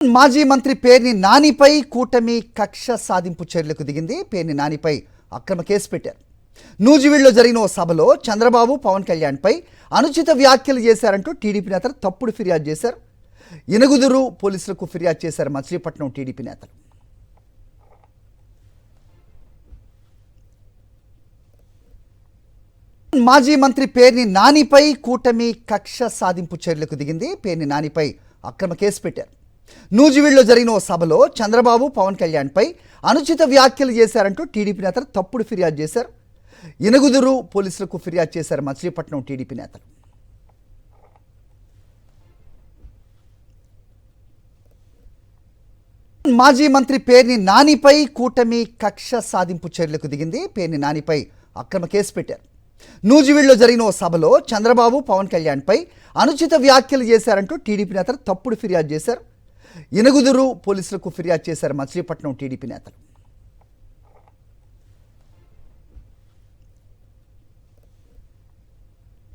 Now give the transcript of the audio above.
మాజీ మంత్రి పేర్ని నానిపై కూటమి కక్ష సాధింపు చర్యలకు దిగింది. పేర్ని నానిపై అక్రమ కేసు పెట్టారు. నూజివీడులో జరిగిన ఓ సభలో చంద్రబాబు పవన్ కళ్యాణ్పై అనుచిత వ్యాఖ్యలు చేశారంటూ టీడీపీ నేతలు తప్పుడు ఫిర్యాదు చేశారు. ఇనగుదురు పోలీసులకు ఫిర్యాదు చేశారు మచిలీపట్నం టీడీపీ నేతలు. మాజీ మంత్రి పేర్ని నానిపై కూటమి కక్ష సాధింపు చర్యలకు దిగింది. పేర్ని నానిపై అక్రమ కేసు పెట్టారు. నూజివీడులో జరిగిన ఓ సభలో చంద్రబాబు పవన్ కళ్యాణ్పై అనుచిత వ్యాఖ్యలు చేశారంటూ టీడీపీ నేతలు తప్పుడు ఫిర్యాదు చేశారు. ఇనగుదురు పోలీసులకు ఫిర్యాదు చేశారు మచిలీపట్నం టీడీపీ నేతలు. మాజీ మంత్రి పేర్ని నానిపై కూటమి కక్ష సాధింపు చర్యలకు దిగింది. పేర్ని నానిపై అక్రమ కేసు పెట్టారు. నూజివీడులో జరిగిన ఓ సభలో చంద్రబాబు పవన్ కళ్యాణ్పై అనుచిత వ్యాఖ్యలు చేశారంటూ టీడీపీ నేతలు తప్పుడు ఫిర్యాదు చేశారు. ఇనగుదురు పోలీసులకు ఫిర్యాదు చేశారు మచిలీపట్నం టీడీపీ నేతలు.